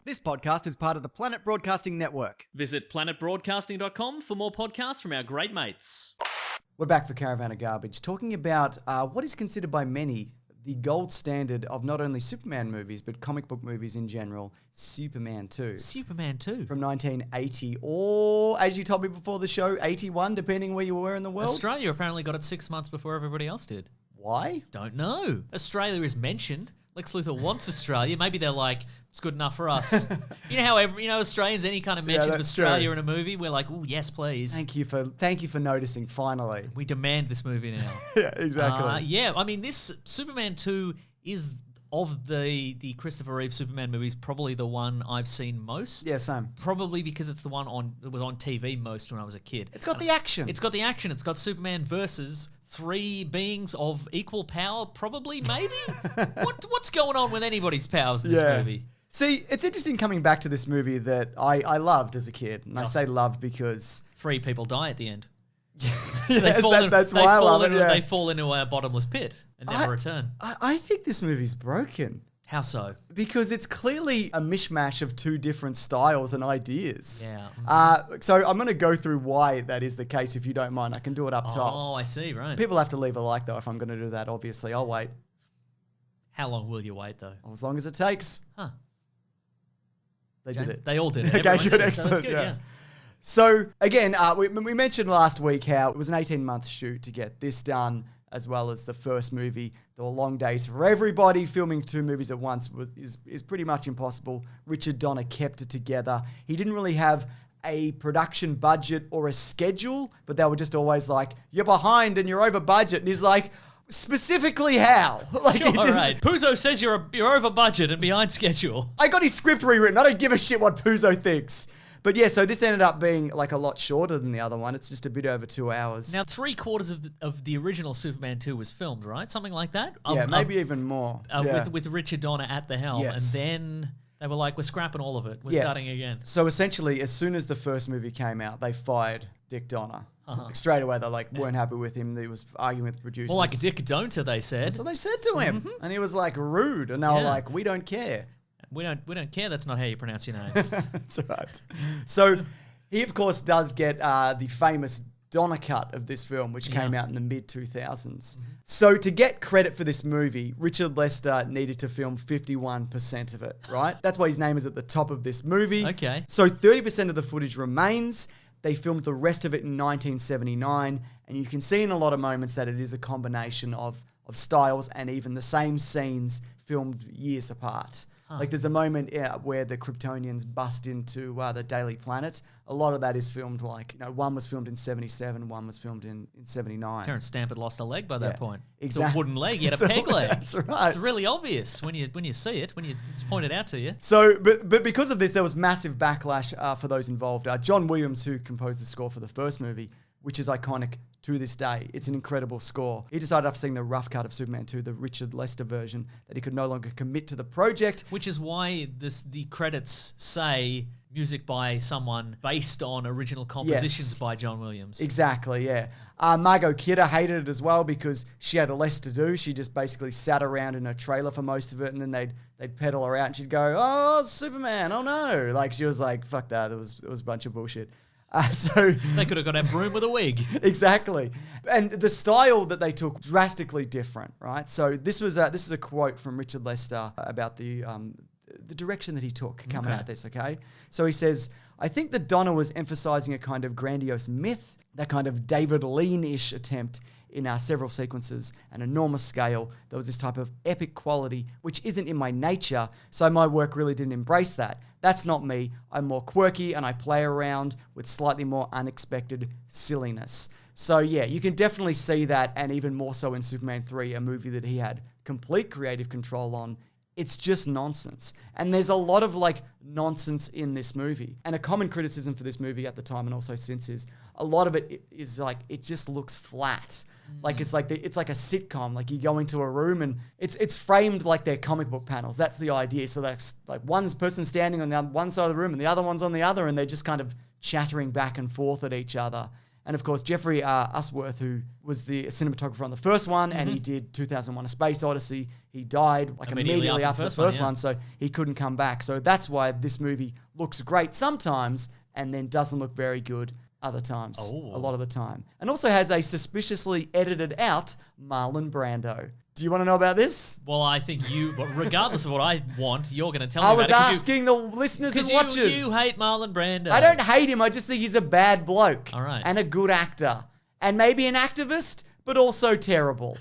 This podcast is part of the Planet Broadcasting Network. Visit planetbroadcasting.com for more podcasts from our great mates. We're back for Caravan of Garbage, talking about what is considered by many the gold standard of not only Superman movies, but comic book movies in general, Superman 2. Superman 2? From 1980, or, as you told me before the show, 81, depending where you were in the world. Australia apparently got it 6 months before everybody else did. Why? Don't know. Australia is mentioned. Lex Luthor wants Australia. Maybe they're like, it's good enough for us. You know how Australians, any kind of mention of Australia true. in a movie, we're like, oh yes, please. Thank you for noticing. Finally, We demand this movie now. yeah, exactly. Yeah, I mean, this Superman 2 is of the Christopher Reeve Superman movies probably the one I've seen most. Yeah, same. Probably because it's the one that was on TV most when I was a kid. It's got the action. It's got the action. It's got Superman versus three beings of equal power, probably, maybe? What's going on with anybody's powers in this movie? See, it's interesting coming back to this movie that I loved as a kid. And I say loved because... 3 people die at the end. Yes, that's why I love it. Yeah. They fall into a bottomless pit and never return. I think this movie's broken. How so? Because it's clearly a mishmash of two different styles and ideas. Yeah. So I'm going to go through why that is the case, if you don't mind. I can do it up top. Oh, I see, right. People have to leave a like, though, if I'm going to do that, obviously. I'll wait. How long will you wait, though? As long as it takes. Huh. They did it. They all did it. Okay, Everyone good, did it. excellent. So that's good, yeah. So, again, we mentioned last week how it was an 18-month shoot to get this done, as well as the first movie. There were long days for everybody. Filming 2 movies at once is pretty much impossible. Richard Donner kept it together. He didn't really have a production budget or a schedule, but they were just always like, you're behind and you're over budget. And he's like, specifically how? Like, Sure, all right. Puzo says you're over budget and behind schedule. I got his script rewritten. I don't give a shit what Puzo thinks. But yeah, so this ended up being like a lot shorter than the other one. It's just a bit over 2 hours. Now, 3/4 of the original Superman 2 was filmed, right? Something like that? Yeah, maybe even more. With Richard Donner at the helm. Yes. And then they were like, we're scrapping all of it. We're starting again. So essentially, as soon as the first movie came out, they fired Dick Donner. Like, straight away, they weren't happy with him. They was arguing with the producers. More like a dick don'ter, they said. So they said to him. Mm-hmm. And he was like rude. And they were like, we don't care. We don't care. That's not how you pronounce your name. That's right. So he, of course, does get the famous Donner cut of this film, which came out in the mid-2000s. Mm-hmm. So to get credit for this movie, Richard Lester needed to film 51% of it, right? That's why his name is at the top of this movie. Okay. So 30% of the footage remains. They filmed the rest of it in 1979, and you can see in a lot of moments that it is a combination of styles and even the same scenes filmed years apart. Like there's a moment where the Kryptonians bust into the Daily Planet. A lot of that is filmed one was filmed in 77, one was filmed in 79. Terrence Stamp had lost a leg by that point. Exactly. It's a wooden leg. He had a peg leg. That's right. It's really obvious when you see it, when it's pointed out to you. So, but because of this, there was massive backlash for those involved. John Williams, who composed the score for the first movie, which is iconic to this day. It's an incredible score. He decided after seeing the rough cut of Superman 2, the Richard Lester version, that he could no longer commit to the project. Which is why the credits say music by someone based on original compositions by John Williams. Exactly, yeah. Margot Kidder hated it as well because she had less to do. She just basically sat around in her trailer for most of it, and then they'd pedal her out and she'd go, oh, Superman, oh no. Like she was like, fuck that, it was a bunch of bullshit. So they could have got a broom with a wig. Exactly. And the style that they took, drastically different, right? So this is a quote from Richard Lester about the direction that he took coming at this, okay? So he says, I think that Donner was emphasizing a kind of grandiose myth, that kind of David Lean-ish attempt in several sequences, an enormous scale. There was this type of epic quality, which isn't in my nature, so my work really didn't embrace that. That's not me. I'm more quirky and I play around with slightly more unexpected silliness. So yeah, you can definitely see that, and even more so in Superman 3, a movie that he had complete creative control on. It's just nonsense. And there's a lot of nonsense in this movie. And a common criticism for this movie at the time and also since is a lot of it is it just looks flat. It's like a sitcom. Like you go into a room and it's framed like they're comic book panels. That's the idea. So that's like one person standing on the one side of the room and the other one's on the other, and they're just kind of chattering back and forth at each other. And of course, Jeffrey Usworth, who was the cinematographer on the first one, and he did 2001: A Space Odyssey. He died like immediately after the first one, so he couldn't come back. So that's why this movie looks great sometimes and then doesn't look very good other times, a lot of the time. And also has a suspiciously edited out Marlon Brando. Do you want to know about this? Well, I think regardless of what I want, you're going to tell me I about was it. asking the listeners and watchers. You hate Marlon Brando. I don't hate him. I just think he's a bad bloke. All right. And a good actor. And maybe an activist, but also terrible.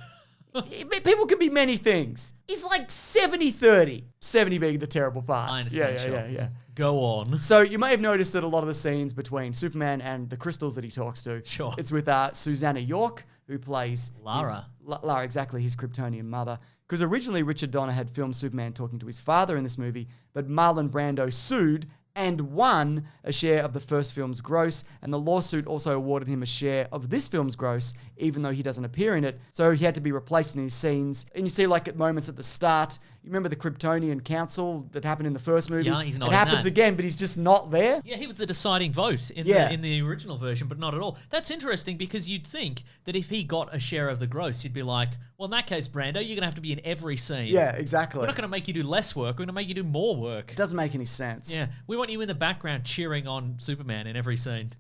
People can be many things. He's like 70-30. 70 being the terrible part. I understand, Yeah. Go on. So you may have noticed that a lot of the scenes between Superman and the crystals that he talks to, it's with Susanna York, who plays Lara. Lara, exactly, his Kryptonian mother. Because originally Richard Donner had filmed Superman talking to his father in this movie, but Marlon Brando sued and won a share of the first film's gross, and the lawsuit also awarded him a share of this film's gross, even though he doesn't appear in it. So he had to be replaced in his scenes. And you see, like, at moments at the start, you remember the Kryptonian Council that happened in the first movie? Yeah, he's not It in happens that. again, but he's just not there. Yeah, he was the deciding vote in the original version, but not at all. That's interesting because you'd think that if he got a share of the gross, you'd be like, well, in that case, Brando, you're going to have to be in every scene. Yeah, exactly. We're not going to make you do less work. We're going to make you do more work. It doesn't make any sense. Yeah, we want you in the background cheering on Superman in every scene.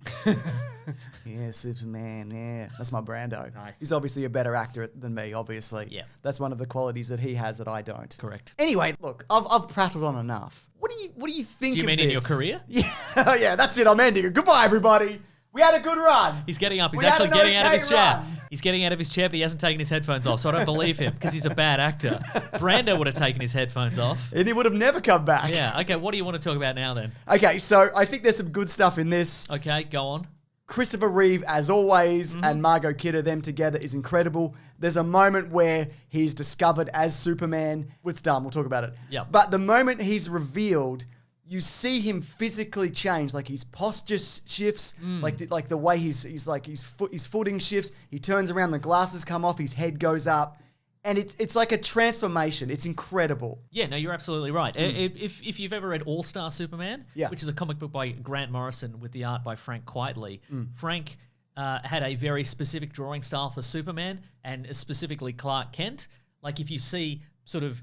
Yeah, Superman, yeah. That's my Brando. Nice. He's obviously a better actor than me, obviously. Yeah. That's one of the qualities that he has that I don't. Correct. Anyway, look, I've prattled on enough. What do you think Do you of mean this? in your career? Yeah, yeah, that's it. I'm ending it. Goodbye, everybody. We had a good run. He's getting up. He's We had actually an getting out of okay his chair. run. He's getting out of his chair, but he hasn't taken his headphones off, so I don't believe him because he's a bad actor. Brando would have taken his headphones off. And he would have never come back. Yeah, okay, what do you want to talk about now then? Okay, so I think there's some good stuff in this. Okay, go on. Christopher Reeve, as always, and Margot Kidder, them together is incredible. There's a moment where he's discovered as Superman. It's dumb, we'll talk about it. Yep. But the moment he's revealed, you see him physically change. Like his posture shifts, like the way his footing shifts. He turns around, the glasses come off, his head goes up. And it's like a transformation. It's incredible. Yeah, no, you're absolutely right. If you've ever read All-Star Superman, which is a comic book by Grant Morrison with the art by Frank Quitely, Frank had a very specific drawing style for Superman and specifically Clark Kent. Like if you see sort of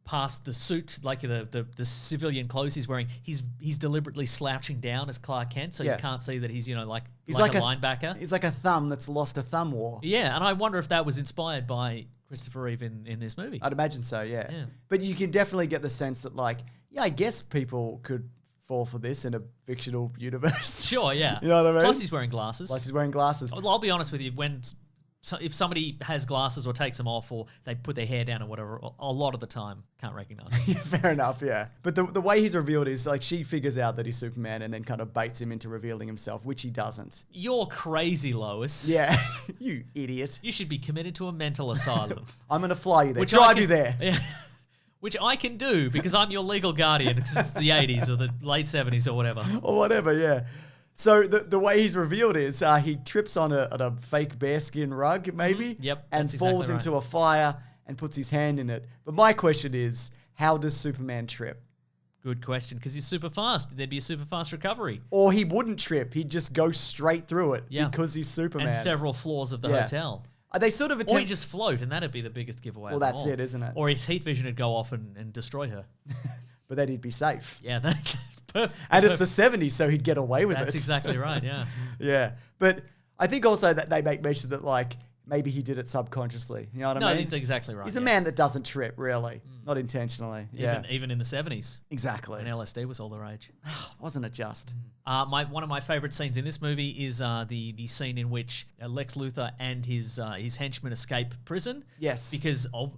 past the suit, like the civilian clothes he's wearing, he's deliberately slouching down as Clark Kent, so you can't see that he's like a linebacker. He's like a thumb that's lost a thumb war. Yeah, and I wonder if that was inspired by Christopher Reeve in this movie. I'd imagine so, yeah. Yeah. But you can definitely get the sense that, like, I guess people could fall for this in a fictional universe. Sure, yeah. You know what I mean? Plus he's wearing glasses. Plus he's wearing glasses. I'll be honest with you, if somebody has glasses or takes them off or they put their hair down or whatever, a lot of the time can't recognize him. Yeah, fair enough, yeah. But the way he's revealed is, like, she figures out that he's Superman and then kind of baits him into revealing himself, which he doesn't. You're crazy, Lois. Yeah, you idiot. You should be committed to a mental asylum. I'm going to fly you there. Which Drive you there. Yeah, which I can do because I'm your legal guardian because it's the 80s or the late 70s or whatever. Or whatever, yeah. So the way he's revealed is he trips on a fake bearskin rug, maybe, Yep, and that's falls exactly into a fire and puts his hand in it. But my question is, how does Superman trip? Good question, because he's super fast. There'd be a super fast recovery. Or he wouldn't trip. He'd just go straight through it because he's Superman. And several floors of the hotel. They sort of Or attempt... he'd just float, and that'd be the biggest giveaway. Well, of them that's all. it, isn't it? Or his heat vision would go off and destroy her. But then he'd be safe. Yeah, that's perfect. And it's the 70s, so he'd get away with it. That's exactly right, yeah. Yeah. But I think also that they make mention that, like, maybe he did it subconsciously. You know what I No, mean? that's exactly right. He's a man that doesn't trip, really. Not intentionally. Yeah. Even in the 70s. Exactly. When LSD was all the rage. Wasn't it just? One of my favorite scenes in this movie is the scene in which Lex Luthor and his henchmen escape prison. Yes. Because of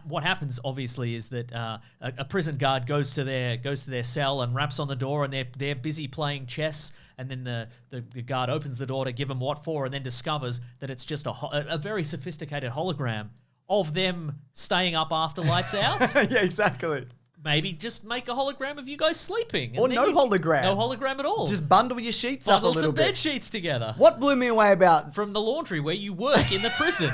what happens obviously is that a prison guard goes to their cell and raps on the door, and they're busy playing chess, and then the guard opens the door to give them what for, and then discovers that it's just a very sophisticated hologram of them staying up after lights out. Yeah, exactly. Maybe just make a hologram of you guys sleeping. And Or then no hologram. No hologram at all. Just bundle your sheets up a bundle little some bit. bed sheets together. What blew me away about... From the laundry where you work in the prison.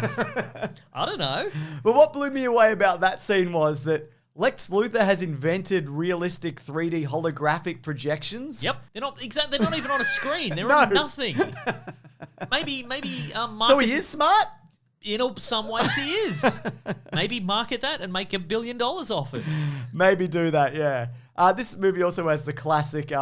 I don't know. But what blew me away about that scene was that Lex Luthor has invented realistic 3D holographic projections. Yep. They're not even on a screen. They're No. on nothing. Maybe. So he is smart? In some ways he is. Maybe market that and make $1 billion off it. Maybe do that, yeah. This movie also has the classic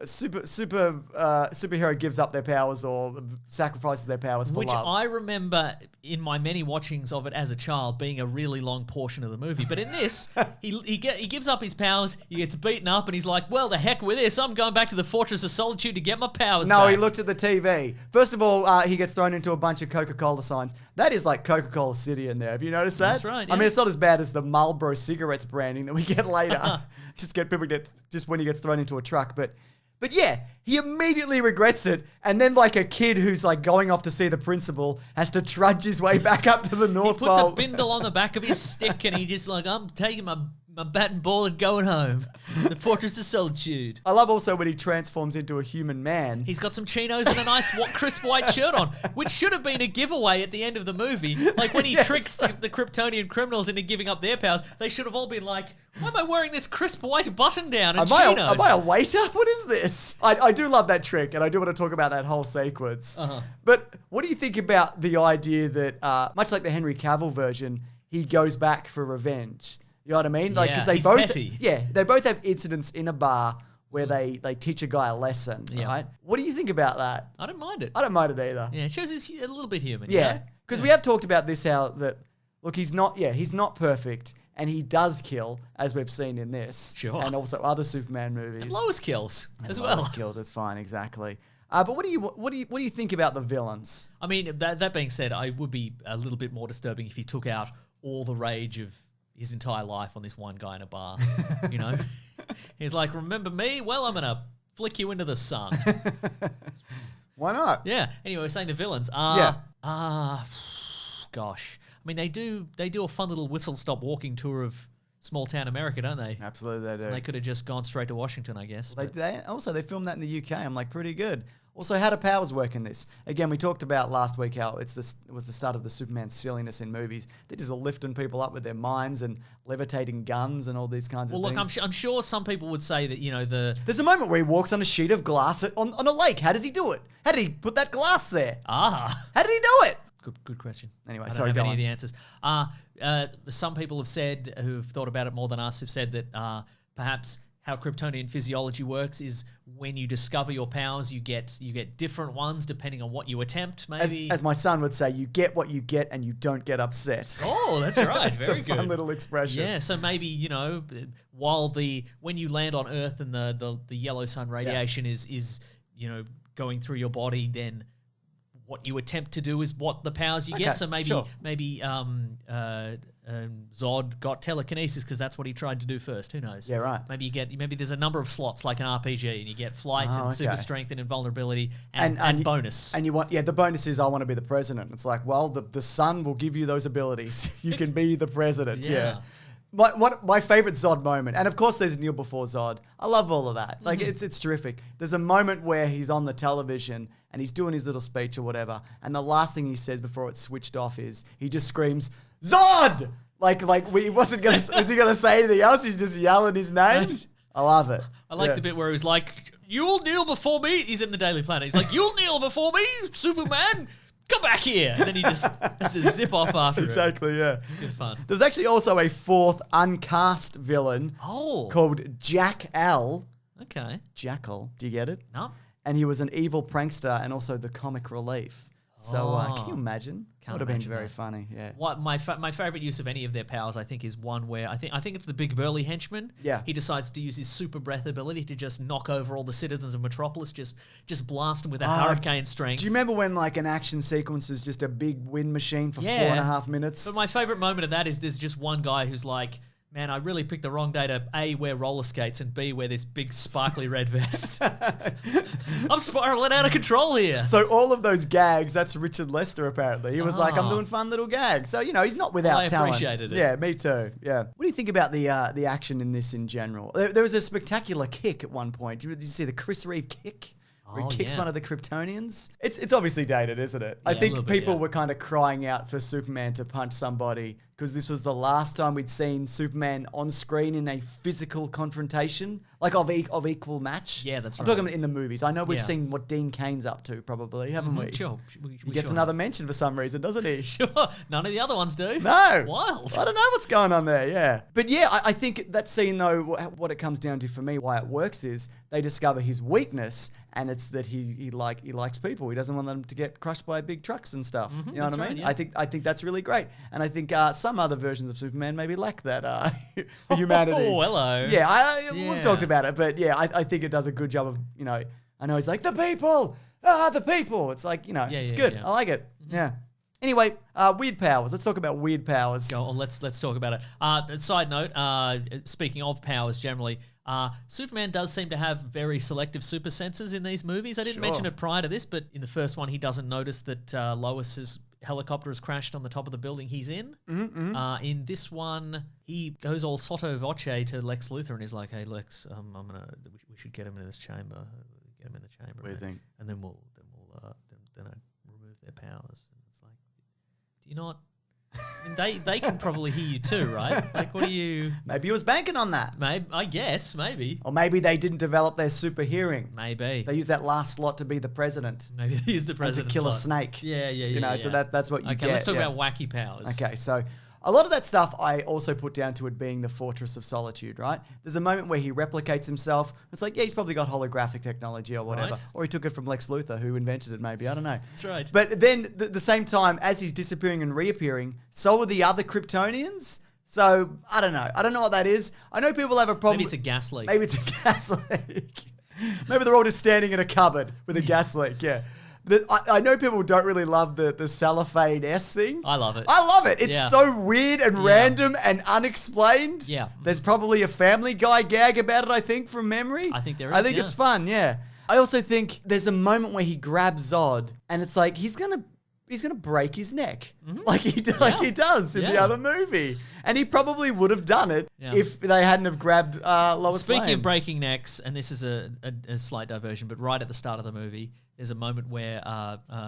superhero gives up their powers or sacrifices their powers for Which love. I remember in my many watchings of it as a child being a really long portion of the movie. But in this, he gives up his powers, he gets beaten up, and he's like, well, the heck with this. I'm going back to the Fortress of Solitude to get my powers back. No, he looks at the TV. First of all, he gets thrown into a bunch of Coca-Cola signs. That is like Coca-Cola City in there. Have you noticed that? That's right, yeah. I mean, it's not as bad as the Marlboro cigarettes branding that we get later. Just when he gets thrown into a truck. But yeah, he immediately regrets it. And then like a kid who's like going off to see the principal has to trudge his way back up to the North Pole. He puts a bindle on the back of his stick and he just like, I'm taking my bat and ball and going home. The Fortress of Solitude. I love also when he transforms into a human man. He's got some chinos and a nice crisp white shirt on, which should have been a giveaway at the end of the movie. Like when he tricks the Kryptonian criminals into giving up their powers, they should have all been like, why am I wearing this crisp white button down and chinos? Am I a waiter? What is this? I do love that trick, and I do want to talk about that whole sequence. But what do you think about the idea that, much like the Henry Cavill version, he goes back for revenge? You know what I mean? Like, because he's petty. They both have incidents in a bar where they teach a guy a lesson, right? What do you think about that? I don't mind it. I don't mind it either. Yeah, it shows he's a little bit human. Yeah, because we have talked about this, how that, look, he's not perfect, and he does kill, as we've seen in this. Sure. And also other Superman movies. And Lois kills as well. Lois kills, that's fine, exactly. But what do you think about the villains? I mean, that being said, I would be a little bit more disturbing if he took out all the rage of his entire life on this one guy in a bar. You know, he's like, "Remember me? Well, I'm gonna flick you into the sun." Why not? Yeah. Anyway, we're saying the villains. Gosh. I mean, they do a fun little whistle-stop walking tour of small-town America, don't they? Absolutely, they do. And they could have just gone straight to Washington, I guess. Well, they filmed that in the UK. I'm like, pretty good. Also, how do powers work in this? Again, we talked about last week how it was the start of the Superman silliness in movies. They're just lifting people up with their minds and levitating guns and all these kinds of things. Well, look, I'm sure some people would say that, you know, There's a moment where he walks on a sheet of glass on a lake. How does he do it? How did he put that glass there? How did he do it? Good question. Anyway, I don't sorry, have go any on. of the answers. Some people have said, who've thought about it more than us, have said that perhaps how Kryptonian physiology works is when you discover your powers, you get different ones depending on what you attempt. Maybe, as my son would say, you get what you get and you don't get upset. Oh, that's right. Very it's a good. fun little expression. Yeah. So maybe, you know, when you land on Earth and the yellow sun radiation is you know, going through your body, then what you attempt to do is what the powers you get. So maybe Zod got telekinesis because that's what he tried to do first. Who knows? Yeah, right. Maybe there's a number of slots like an RPG, and you get flight and super strength and invulnerability and bonus. And you want the bonus is I want to be the president. It's like, well, the sun will give you those abilities. You can be the president. Yeah. My favorite Zod moment, and of course there's Kneel Before Zod. I love all of that. Like it's terrific. There's a moment where he's on the television and he's doing his little speech or whatever, and the last thing he says before it's switched off is he just screams Zod. Was he gonna say anything else? He's just yelling his name. I love it. I like the bit where he was like, "You'll kneel before me." He's in the Daily Planet. He's like, "You'll kneel before me, Superman. Come back here." And then he just has to zip off after Exactly, yeah. Good fun. There's actually also a fourth uncast villain called Jackal. Okay. Jackal. Do you get it? No. And he was an evil prankster and also the comic relief. So can you imagine? Would have been very funny. Yeah. What my favorite use of any of their powers, I think, is one where I think it's the big burly henchman. Yeah. He decides to use his super breath ability to just knock over all the citizens of Metropolis, just blast them with that hurricane strength. Do you remember when like an action sequence is just a big wind machine for 4.5 minutes? But my favorite moment of that is there's just one guy who's like, man, I really picked the wrong day to A, wear roller skates, and B, wear this big sparkly red vest. I'm spiraling out of control here. So all of those gags, that's Richard Lester apparently. He was like, I'm doing fun little gags. So, you know, he's not without talent. I appreciated it. Yeah, me too. Yeah. What do you think about the action in this in general? There was a spectacular kick at one point. Did you see the Chris Reeve kick? Where he kicks one of the Kryptonians. It's obviously dated, isn't it? I think people were kind of crying out for Superman to punch somebody because this was the last time we'd seen Superman on screen in a physical confrontation, like of equal match. Yeah, that's I'm right. talking about in the movies. I know we've seen what Dean Cain's up to, probably, haven't we? Sure. He gets another mention for some reason, doesn't he? Sure. None of the other ones do. No. Wild. I don't know what's going on there, yeah. But yeah, I think that scene, though, what it comes down to for me, why it works is they discover his weakness, and it's that he likes people. He doesn't want them to get crushed by big trucks and stuff. You know what I mean? Right, yeah. I think that's really great. And I think some other versions of Superman maybe lack that humanity. Oh, hello. Yeah, we've talked about it, but yeah, I think it does a good job of, I know he's like, the people! The people! It's like, it's good. Yeah. I like it. Yeah. Anyway, weird powers. Let's talk about weird powers. Go on, let's talk about it. Side note, speaking of powers generally, Superman does seem to have very selective super senses in these movies. I didn't mention it prior to this, but in the first one, he doesn't notice that Lois's helicopter has crashed on the top of the building he's in. In this one, he goes all sotto voce to Lex Luthor and he's like, "Hey Lex, we should get him in this chamber. Get him in the chamber. What do you think? And then we'll remove their powers." And it's like, do you not? I mean, they can probably hear you too, right? Like, what do you? Maybe he was banking on that. Maybe, I guess, maybe. Or maybe they didn't develop their super hearing. Maybe. They used that last slot to be the president. Maybe he's the And president. to kill a snake. Yeah. So that's what you get. Okay, let's talk about wacky powers. Okay, so a lot of that stuff I also put down to it being the Fortress of Solitude, right? There's a moment where he replicates himself. It's like, yeah, he's probably got holographic technology or whatever. Right. Or he took it from Lex Luthor, who invented it maybe. I don't know. That's right. But then at the same time, as he's disappearing and reappearing, so are the other Kryptonians. So I don't know. I don't know what that is. I know people have a problem. Maybe it's a gas leak. Maybe it's a gas leak. Maybe they're all just standing in a cupboard with a gas leak, yeah. I know people don't really love the cellophane S thing. I love it. I love it. It's so weird and random and unexplained. Yeah. There's probably a Family Guy gag about it, I think, from memory. I think there is, I think it's fun, yeah. I also think there's a moment where he grabs Zod and it's like he's gonna break his neck. Like he does in the other movie. And he probably would have done it if they hadn't have grabbed Lois Lane. Speaking of breaking necks, and this is a slight diversion, but right at the start of the movie, there's a moment where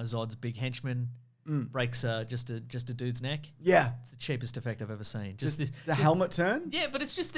Zod's big henchman breaks just a dude's neck. Yeah. It's the cheapest effect I've ever seen. Just this, the helmet turn? Yeah, but it's just,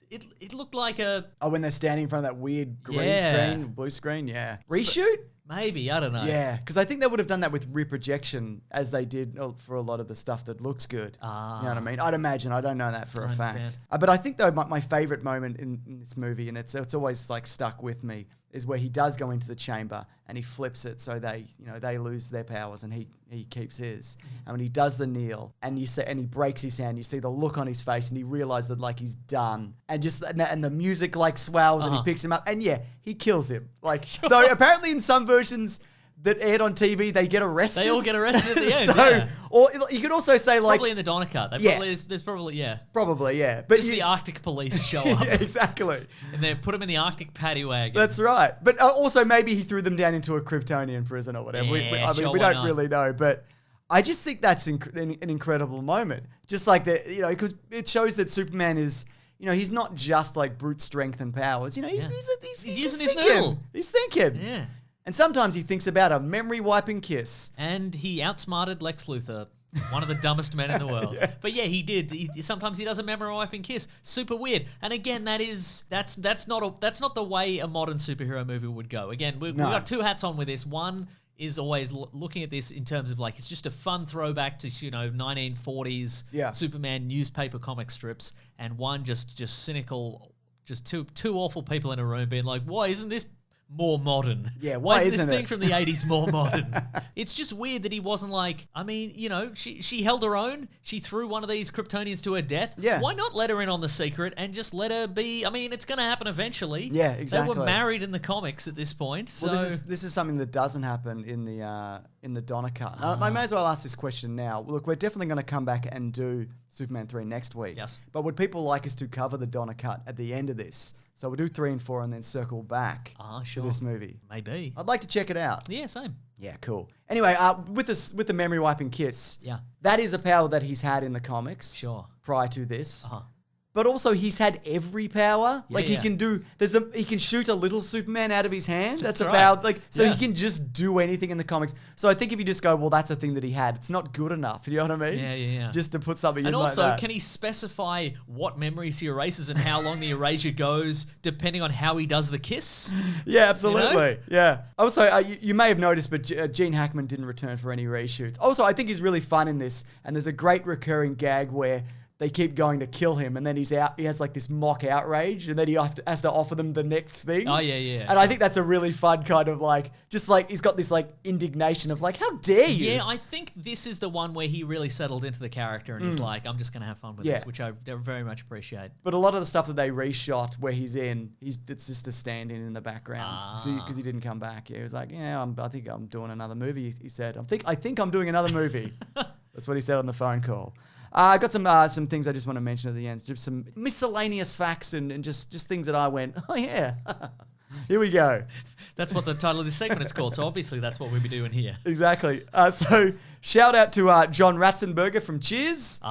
it looked like a... Oh, when they're standing in front of that weird green screen, blue screen, yeah. Reshoot? Maybe, I don't know. Yeah, because I think they would have done that with reprojection as they did for a lot of the stuff that looks good. You know what I mean? I'd imagine. I don't know that for a fact. But I think, though, my favorite moment in this movie, and it's always like stuck with me, is where he does go into the chamber and he flips it so they lose their powers and he keeps his. And when he does the kneel and he breaks his hand, you see the look on his face and he realizes that like he's done. And the music like swells and he picks him up and he kills him. Like though apparently in some versions that aired on TV, they get arrested. They all get arrested at the end. Or you could also say it's probably in the Donner cut. There's probably Probably, yeah. But just the Arctic police show up. Yeah, exactly. And they put him in the Arctic paddy wagon. That's right. But also maybe he threw them down into a Kryptonian prison or whatever. Yeah, we don't really know, but I just think that's an incredible moment. Just like that, because it shows that Superman is, he's not just like brute strength and powers. He's using his noodle. He's thinking. Yeah. And sometimes he thinks about a memory-wiping kiss. And he outsmarted Lex Luthor, one of the dumbest men in the world. Yeah. But yeah, he did. Sometimes he does a memory-wiping kiss. Super weird. And again, that's not the way a modern superhero movie would go. Again, we've got two hats on with this. One is always looking at this in terms of like it's just a fun throwback to 1940s Superman newspaper comic strips, and one just cynical, just two awful people in a room being like, why isn't this more modern? Yeah, why isn't this thing from the 80s more modern? It's just weird that he wasn't like, I mean, she held her own. She threw one of these Kryptonians to her death. Yeah. Why not let her in on the secret and just let her be? I mean, it's going to happen eventually. Yeah, exactly. They were married in the comics at this point. So. Well, this is something that doesn't happen in the Donner cut. I may as well ask this question now. Look, we're definitely going to come back and do Superman 3 next week. Yes. But would people like us to cover the Donner cut at the end of this? So we'll do 3 and 4 and then circle back to this movie. Maybe. I'd like to check it out. Yeah, same. Yeah, cool. Anyway, with the memory wiping kiss, that is a power that he's had in the comics. Sure. Prior to this. but also he's had every power. Yeah, like yeah. he can shoot a little Superman out of his hand. That's a right. power. Like, so Yeah. he can just do anything in the comics. So I think if you just go, well, that's a thing that he had, it's not good enough. You know what I mean? Yeah. Just to put something in And like also, that. can he specify what memories he erases and how long the erasure goes, depending on how he does the kiss? Yeah, absolutely. Yeah. Also, you may have noticed, but Gene Hackman didn't return for any reshoots. Also, I think he's really fun in this, and there's a great recurring gag where they keep going to kill him, and then he's out. He has like this mock outrage, and then he has to offer them the next thing. Oh, yeah. And I think that's a really fun kind of like, just like he's got this like indignation of like, how dare you? Yeah, I think this is the one where he really settled into the character, and he's like, I'm just going to have fun with this, which I very much appreciate. But a lot of the stuff that they reshot where he's in, it's just a stand-in the background because he didn't come back. Yeah, he was like, I think I'm doing another movie. He said, I think I'm doing another movie. That's what he said on the phone call. I got some things I just want to mention at the end. Just some miscellaneous facts and just things that I went, oh yeah, here we go. That's what the title of this segment is called, so obviously that's what we'll be doing here. Exactly. So shout out to John Ratzenberger from Cheers,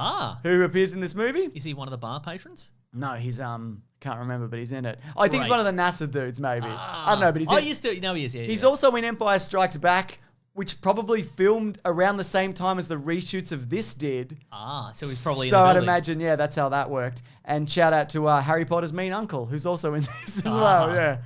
who appears in this movie. Is he one of the bar patrons? No, he's can't remember, but he's in it. I think he's one of the NASA dudes, maybe. I don't know, but he's he is. Yeah, he's also in Empire Strikes Back, which probably filmed around the same time as the reshoots of this did. So he's probably in the So I'd building. imagine, that's how that worked. And shout out to Harry Potter's mean uncle, who's also in this as well, yeah.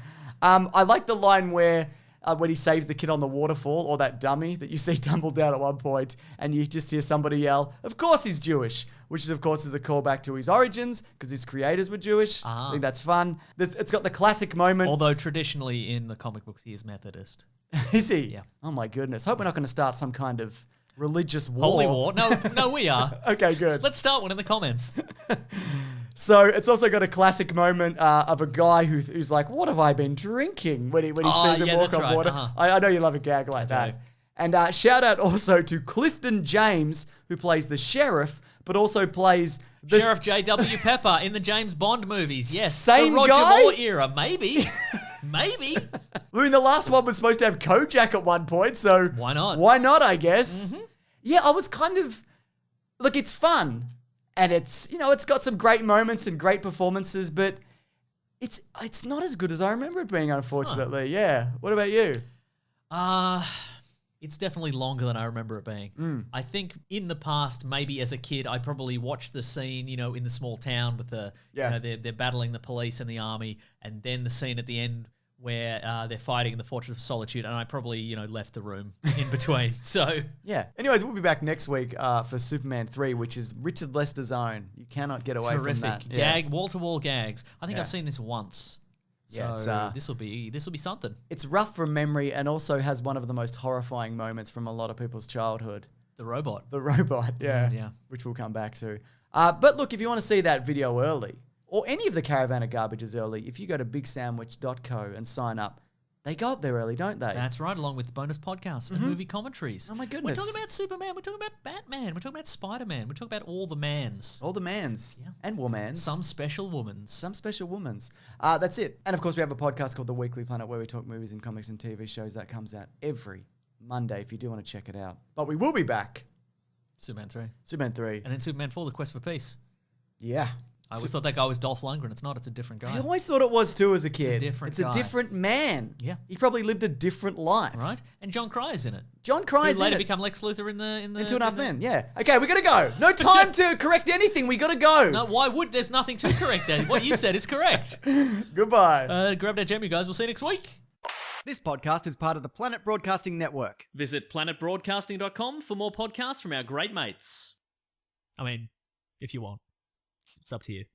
I like the line where when he saves the kid on the waterfall, or that dummy that you see tumble down at one point, and you just hear somebody yell, of course he's Jewish, which is, of course, is a callback to his origins, because his creators were Jewish. I think that's fun. It's got the classic moment. Although traditionally in the comic books, he is Methodist. Is he? Yeah. Oh my goodness. Hope we're not going to start some kind of religious war. Holy war? No, we are. Okay, good. Let's start one in the comments. So it's also got a classic moment of a guy who's like, "What have I been drinking?" When he sees him walk on water. I know you love a gag like that. do. And shout out also to Clifton James, who plays the sheriff, but also plays the Sheriff J.W. Pepper in the James Bond movies. Yes. Same the Roger guy? Moore era. Maybe. Maybe. I mean, the last one was supposed to have Kojak at one point, so Why not? Why not? I guess. Mm-hmm. Yeah, I was kind of look. It's fun, and it's it's got some great moments and great performances, but it's not as good as I remember it being. Unfortunately, yeah. What about you? It's definitely longer than I remember it being. I think in the past, maybe as a kid, I probably watched the scene, in the small town with the, they're battling the police and the army, and then the scene at the end where they're fighting in the Fortress of Solitude, and I probably, left the room in between. So yeah. Anyways, we'll be back next week for Superman 3, which is Richard Lester's own. You cannot get away from that. Gag, wall-to-wall gags. I think I've seen this once. Yeah, so this will be something. It's rough from memory and also has one of the most horrifying moments from a lot of people's childhood. The robot, yeah, which we'll come back to. But look, if you want to see that video early, or any of the Caravan of Garbages early, if you go to bigsandwich.co and sign up, they go up there early, don't they? That's right, along with bonus podcasts and movie commentaries. Oh my goodness. We're talking about Superman, we're talking about Batman, we're talking about Spider-Man, we're talking about all the mans. All the mans. Yeah. And womans. Some special womans. Some special womans. That's it. And of course, we have a podcast called The Weekly Planet where we talk movies and comics and TV shows. That comes out every Monday if you do want to check it out. But we will be back. Superman 3. Superman 3. And then Superman 4, The Quest for Peace. Yeah. I always thought that guy was Dolph Lundgren. It's not. It's a different guy. I always thought it was too as a kid. It's a different man. Yeah. He probably lived a different life. Right? And John Crye's in it. John Crye's who later in it. become Lex Luthor in the 2.5 Men. Yeah. Okay, we got to go. No time to correct anything. We got to go. No, why would? There's nothing to correct there. What you said is correct. Goodbye. Grab that gem, you guys. We'll see you next week. This podcast is part of the Planet Broadcasting Network. Visit planetbroadcasting.com for more podcasts from our great mates. I mean, if you want. It's up to you.